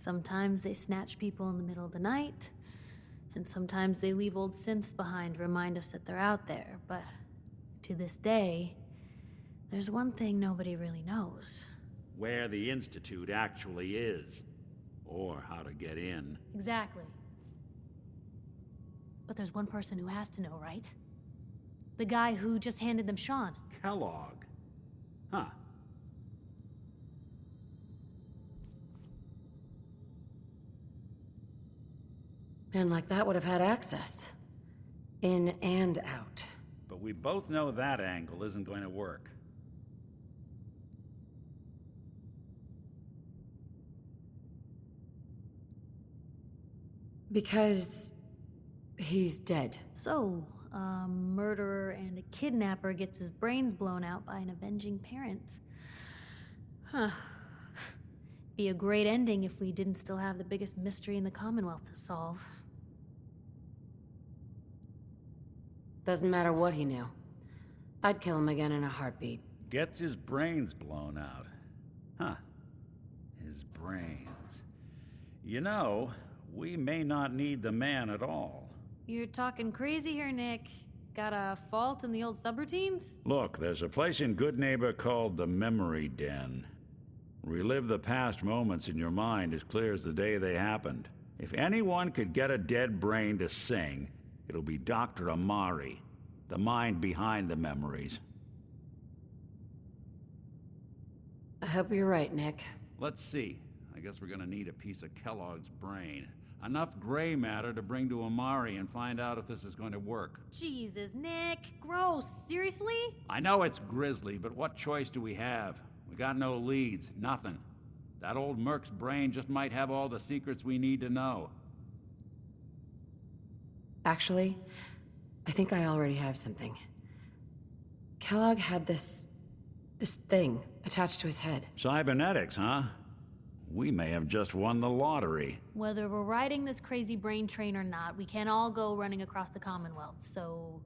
Sometimes they snatch people in the middle of the night, and sometimes they leave old synths behind to remind us that they're out there, but to this day, there's one thing nobody really knows. Where the Institute actually is. Or how to get in. Exactly. But there's one person who has to know, right? The guy who just handed them Sean. Kellogg. Huh. Man like that would have had access. In and out. But we both know that angle isn't going to work. Because he's dead. So, a murderer and a kidnapper gets his brains blown out by an avenging parent. Huh. Be a great ending if we didn't still have the biggest mystery in the Commonwealth to solve. Doesn't matter what he knew. I'd kill him again in a heartbeat. Gets his brains blown out. Huh. His brains. You know, we may not need the man at all. You're talking crazy here, Nick. Got a fault in the old subroutines? Look, there's a place in Good Neighbor called the Memory Den. Relive the past moments in your mind as clear as the day they happened. If anyone could get a dead brain to sing, it'll be Dr. Amari, the mind behind the memories. I hope you're right, Nick. Let's see. I guess we're gonna need a piece of Kellogg's brain. Enough gray matter to bring to Amari and find out if this is going to work. Jesus, Nick. Gross. Seriously? I know it's grisly, but what choice do we have? We got no leads, nothing. That old Merc's brain just might have all the secrets we need to know. Actually, I think I already have something. Kellogg had this thing attached to his head. Cybernetics, huh? We may have just won the lottery. Whether we're riding this crazy brain train or not, we can't all go running across the Commonwealth, so...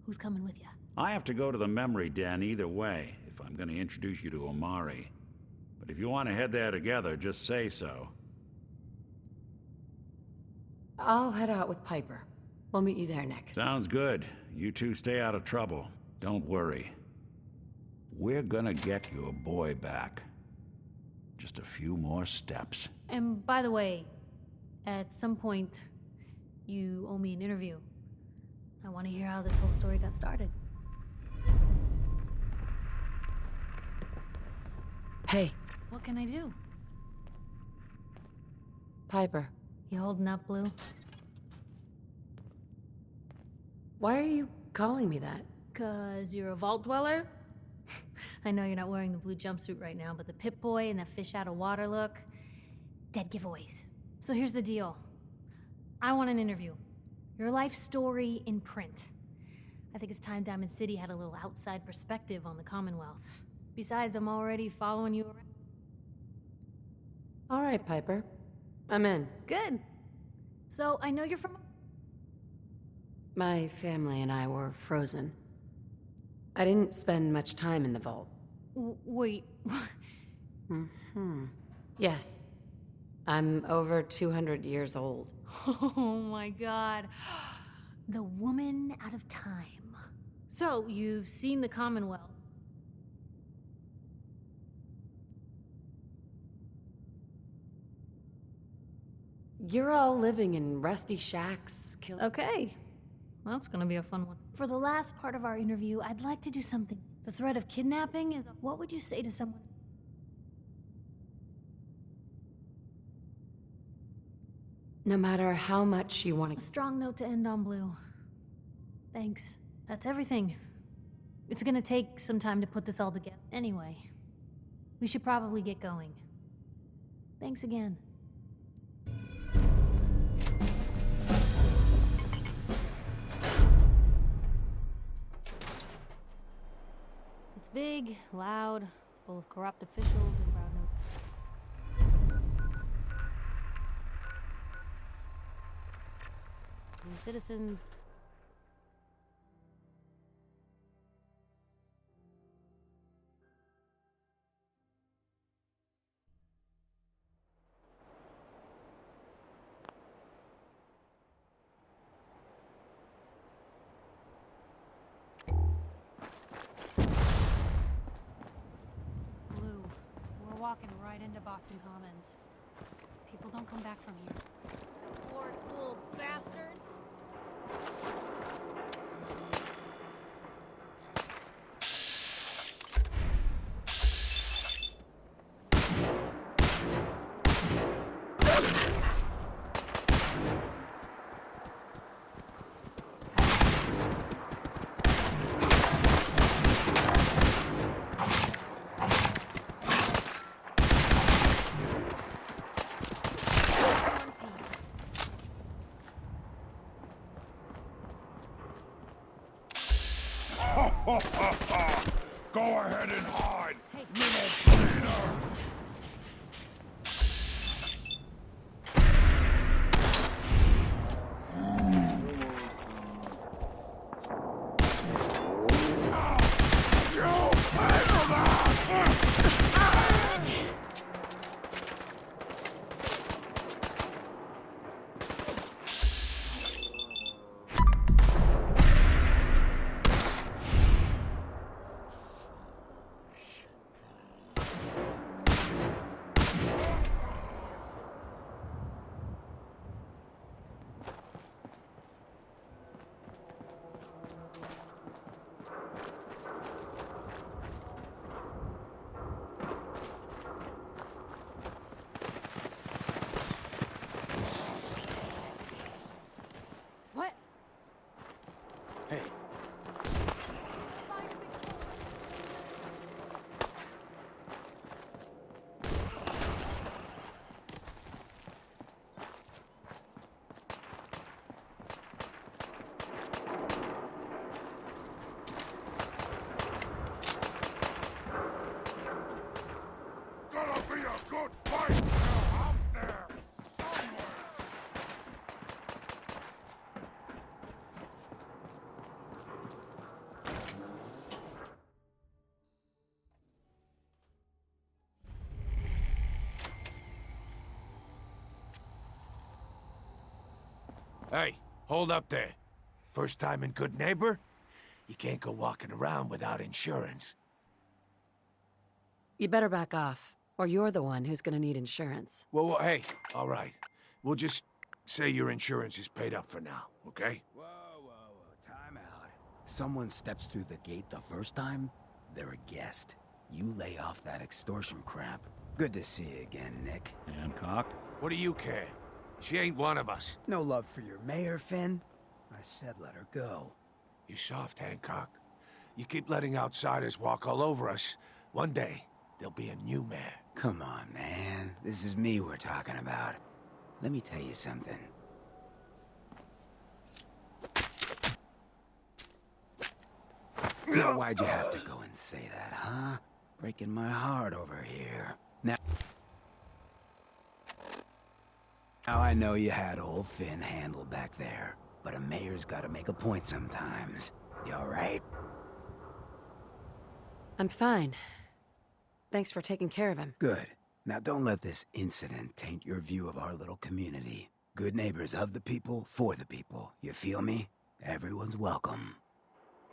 who's coming with you? I have to go to the Memory Den either way, if I'm going to introduce you to Amari. But if you want to head there together, just say so. I'll head out with Piper. We'll meet you there, Nick. Sounds good. You two stay out of trouble. Don't worry. We're gonna get your boy back. Just a few more steps. And by the way, at some point, you owe me an interview. I want to hear how this whole story got started. Hey. What can I do? Piper. You holding up, Blue? Why are you calling me that? 'Cause you're a vault dweller? I know you're not wearing the blue jumpsuit right now, but the Pip-Boy and the fish out of water look... dead giveaways. So here's the deal. I want an interview. Your life story in print. I think it's time Diamond City had a little outside perspective on the Commonwealth. Besides, I'm already following you around. All right, Piper. I'm in. Good. So, I know you're from... My family and I were frozen. I didn't spend much time in the vault. Wait... Yes. I'm over 200 years old. Oh my god. The woman out of time. So, you've seen the Commonwealth. You're all living in rusty shacks, Okay. Well, it's gonna be a fun one. For the last part of our interview, I'd like to do something. The threat of kidnapping is... What would you say to someone... No matter how much you want A to... strong note to end on, Blue. Thanks. That's everything. It's gonna take some time to put this all together. Anyway, we should probably get going. Thanks again. It's big, loud, full of corrupt officials and brown and citizens. walking right into Boston Commons. People don't come back from here. Poor cool bastards. Go ahead and hide, Hey. little traitor! You handle that! What? Hey, gonna be a good fight now out there somewhere! Hey, hold up there. First time in Good Neighbor? You can't go walking around without insurance. You'd better back off, or you're the one who's gonna need insurance. Well, hey, all right. We'll just say your insurance is paid up for now, okay? Whoa, time out. Someone steps through the gate the first time, they're a guest. You lay off that extortion crap. Good to see you again, Nick. Hancock? What do you care? She ain't one of us. No love for your mayor, Finn? I said let her go. You soft, Hancock. You keep letting outsiders walk all over us. One day, there'll be a new mayor. Come on, man. This is me we're talking about. Let me tell you something. Now, why'd you have to go and say that, huh? Breaking my heart over here. Now I know you had old Finn handled back there, but a mayor's gotta make a point sometimes. You alright? I'm fine. Thanks for taking care of him. Good. Now don't let this incident taint your view of our little community. Good neighbors of the people, for the people. You feel me? Everyone's welcome.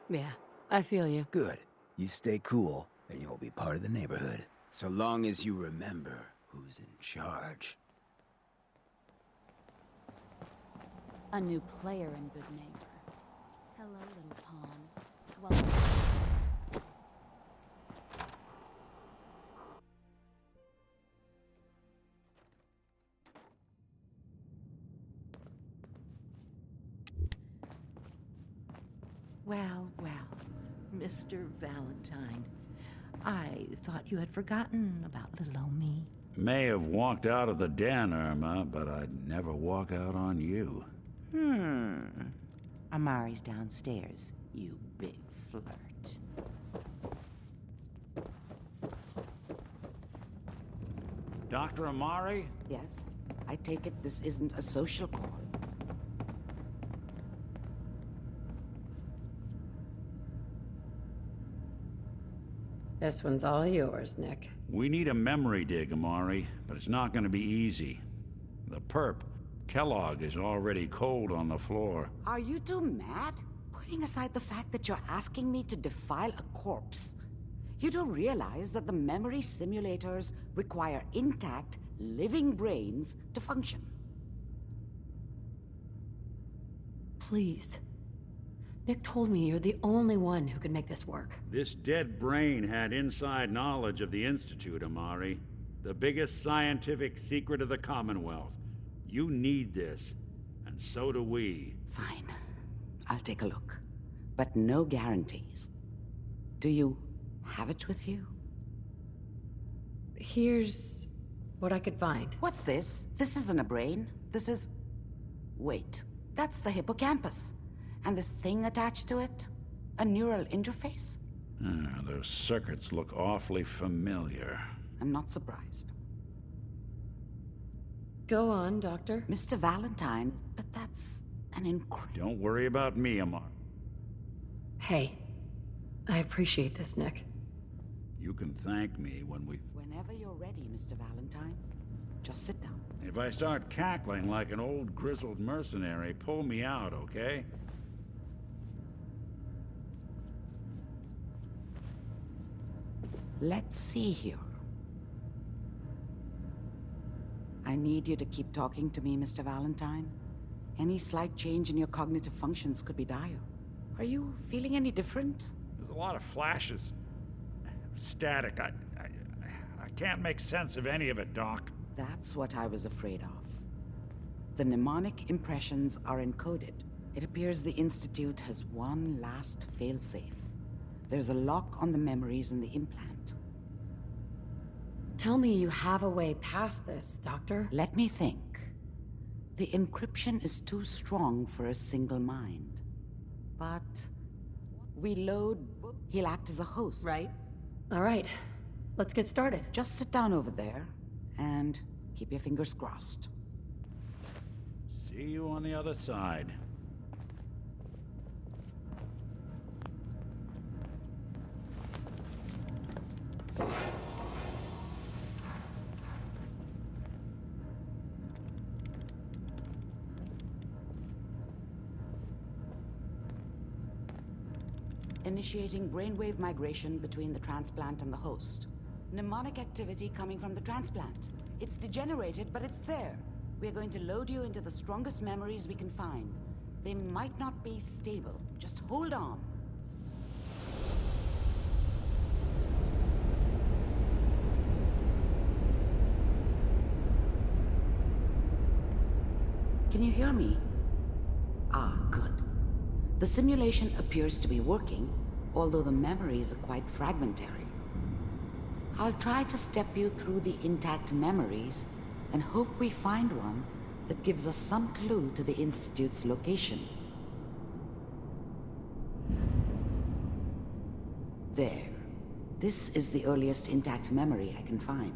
Yeah, I feel you. Good. You stay cool, and you'll be part of the neighborhood. So long as you remember who's in charge. A new player in Good Neighbor. Hello, little pawn. Welcome. Well, well, Mr. Valentine. I thought you had forgotten about little old me. May have walked out of the den, Irma, but I'd never walk out on you. Amari's downstairs, you big flirt. Dr. Amari? Yes, I take it this isn't a social call. This one's all yours, Nick. We need a memory dig, Amari, but it's not going to be easy. The perp, Kellogg, is already cold on the floor. Are you two mad? Putting aside the fact that you're asking me to defile a corpse, You don't realize that the memory simulators require intact, living brains to function. Please. Nick told me you're the only one who can make this work. This dead brain had inside knowledge of the Institute, Amari. The biggest scientific secret of the Commonwealth. You need this, and so do we. Fine. I'll take a look. But no guarantees. Do you have it with you? Here's what I could find. What's this? This isn't a brain. This is... Wait. That's the hippocampus. And this thing attached to it? A neural interface? Those circuits look awfully familiar. I'm not surprised. Go on, Doctor. Mr. Valentine, but that's an incredible... Don't worry about me, Amar. Hey, I appreciate this, Nick. You can thank me when we... Whenever you're ready, Mr. Valentine, just sit down. If I start cackling like an old grizzled mercenary, pull me out, okay? Let's see here. I need you to keep talking to me, Mr. Valentine. Any slight change in your cognitive functions could be dire. Are you feeling any different? There's a lot of flashes. Static. I can't make sense of any of it, Doc. That's what I was afraid of. The mnemonic impressions are encoded. It appears the Institute has one last failsafe. There's a lock on the memories in the implant. Tell me you have a way past this, Doctor. Let me think. The encryption is too strong for a single mind. But we load... He'll act as a host. Right? All right. Let's get started. Just sit down over there and keep your fingers crossed. See you on the other side. Initiating brainwave migration between the transplant and the host. Mnemonic activity coming from the transplant. It's degenerated, but it's there. We're going to load you into the strongest memories we can find. They might not be stable. Just hold on. Can you hear me? Ah, good. The simulation appears to be working, although the memories are quite fragmentary. I'll try to step you through the intact memories and hope we find one that gives us some clue to the Institute's location. There. This is the earliest intact memory I can find.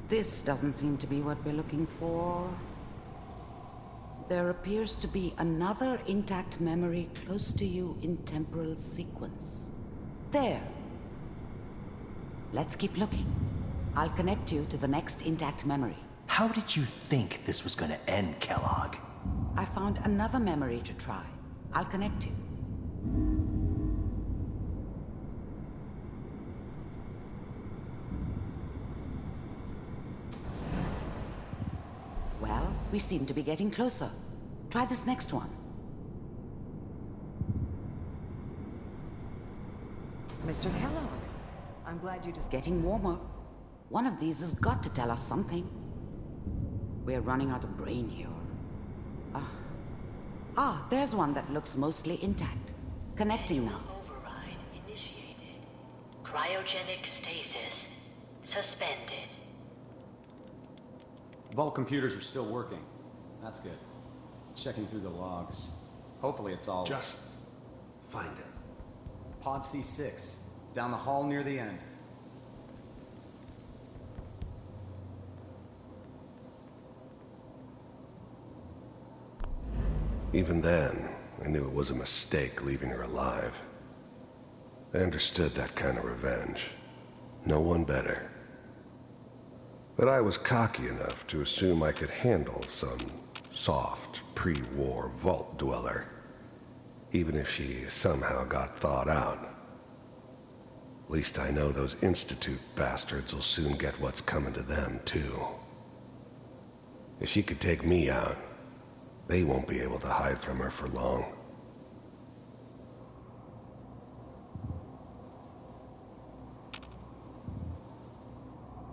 This doesn't seem to be what we're looking for. There appears to be another intact memory close to you in temporal sequence. There. Let's keep looking. I'll connect you to the next intact memory. How did you think this was gonna end, Kellogg? I found another memory to try. I'll connect you. Well, we seem to be getting closer. Try this next one. Mr. Kellogg, I'm glad you just... Getting warmer. One of these has got to tell us something. We're running out of brain here. There's one that looks mostly intact. Connecting now. Override initiated. Cryogenic stasis suspended. Vault computers are still working. That's good. Checking through the logs. Hopefully it's all... Just find him. Pod C6. Down the hall near the end. Even then, I knew it was a mistake leaving her alive. I understood that kind of revenge. No one better. But I was cocky enough to assume I could handle some soft, pre-war vault dweller, even if she somehow got thawed out. At least I know those Institute bastards will soon get what's coming to them, too. If she could take me out, they won't be able to hide from her for long.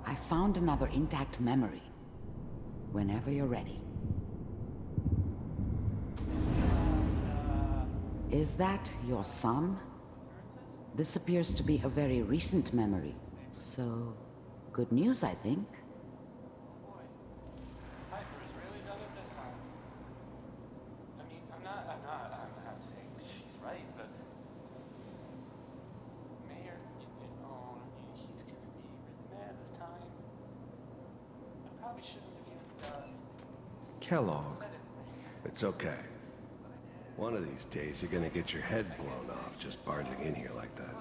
I found another intact memory. Whenever you're ready. Is that your son? This appears to be a very recent memory. So, good news, I think. Kellogg. It's okay. One of these days, you're gonna get your head blown off just barging in here like that.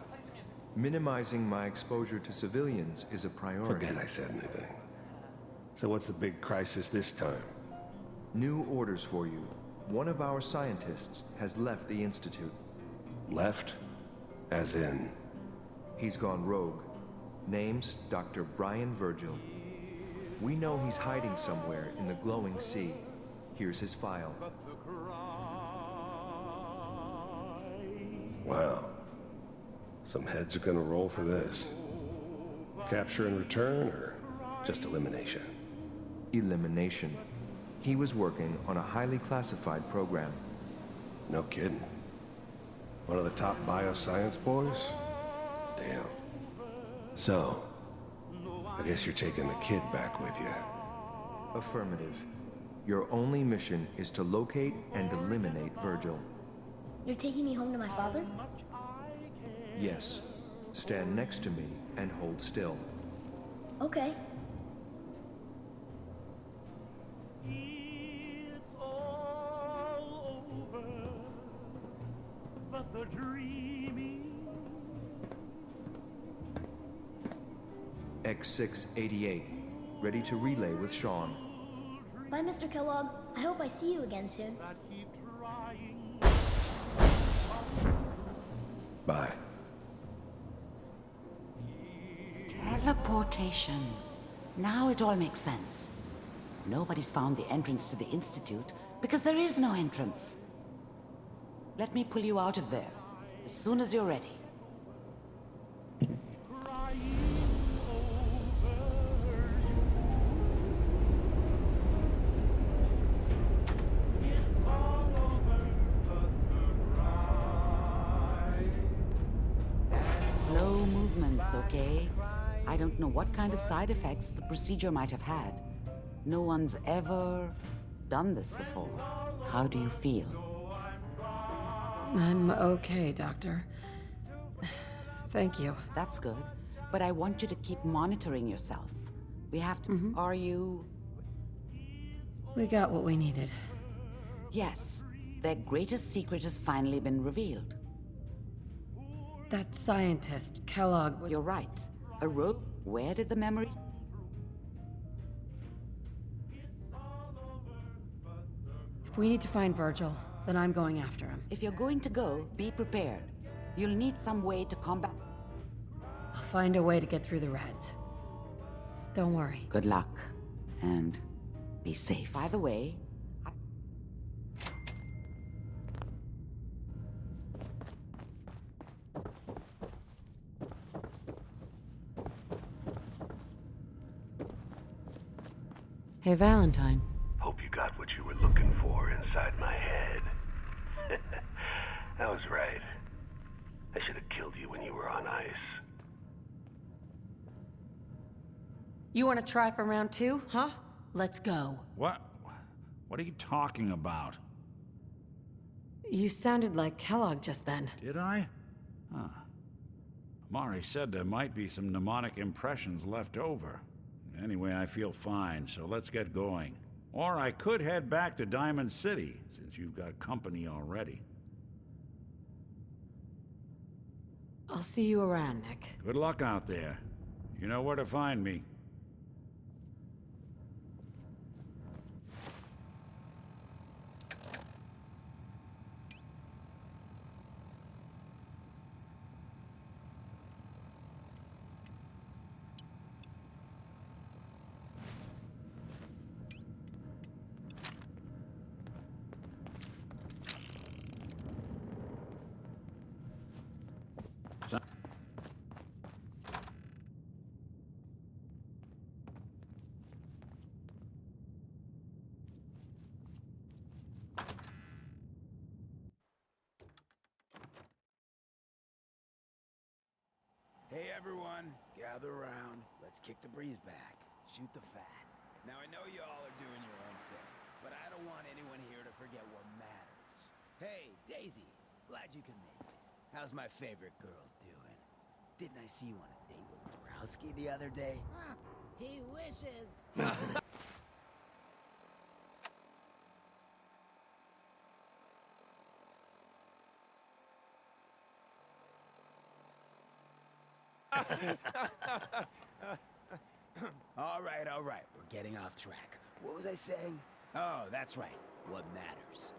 Minimizing my exposure to civilians is a priority. Forget I said anything. So what's the big crisis this time? New orders for you. One of our scientists has left the Institute. Left? As in? He's gone rogue. Name's Dr. Brian Virgil. We know he's hiding somewhere in the glowing sea. Here's his file. Wow. Some heads are gonna roll for this. Capture and return, or just elimination? Elimination. He was working on a highly classified program. No kidding. One of the top bioscience boys? Damn. So, I guess you're taking the kid back with you. Affirmative. Your only mission is to locate and eliminate Virgil. You're taking me home to my father? Yes. Stand next to me and hold still. Okay. X688. Ready to relay with Sean. Bye, Mr. Kellogg. I hope I see you again soon. Bye. Teleportation. Now it all makes sense. Nobody's found the entrance to the Institute because there is no entrance. Let me pull you out of there as soon as you're ready. Slow movements, okay? I don't know what kind of side effects the procedure might have had. No one's ever done this before. How do you feel? I'm okay, Doctor. Thank you. That's good. But I want you to keep monitoring yourself. We have to... Are you... We got what we needed. Yes. Their greatest secret has finally been revealed. That scientist, Kellogg, was... You're right. A rogue? Where did the memories... If we need to find Virgil, then I'm going after him. If you're going to go, be prepared. You'll need some way to combat... I'll find a way to get through the Reds. Don't worry. Good luck. And be safe. By the way... Hey, Valentine. Hope you got what you were looking for inside my head. I was right. I should have killed you when you were on ice. You want to try for round 2, huh? Let's go. What are you talking about? You sounded like Kellogg just then. Did I? Huh. Mari said there might be some mnemonic impressions left over. Anyway, I feel fine, so let's get going. Or I could head back to Diamond City, since you've got company already. I'll see you around, Nick. Good luck out there. You know where to find me. everyone, gather around. Let's kick the breeze back. Shoot the fat. Now, I know y'all are doing your own thing, but I don't want anyone here to forget what matters. Hey, Daisy, glad you could make it. How's my favorite girl doing? Didn't I see you on a date with Borowski the other day? He wishes. All right, we're getting off track. What was I saying? Oh, that's right. What matters.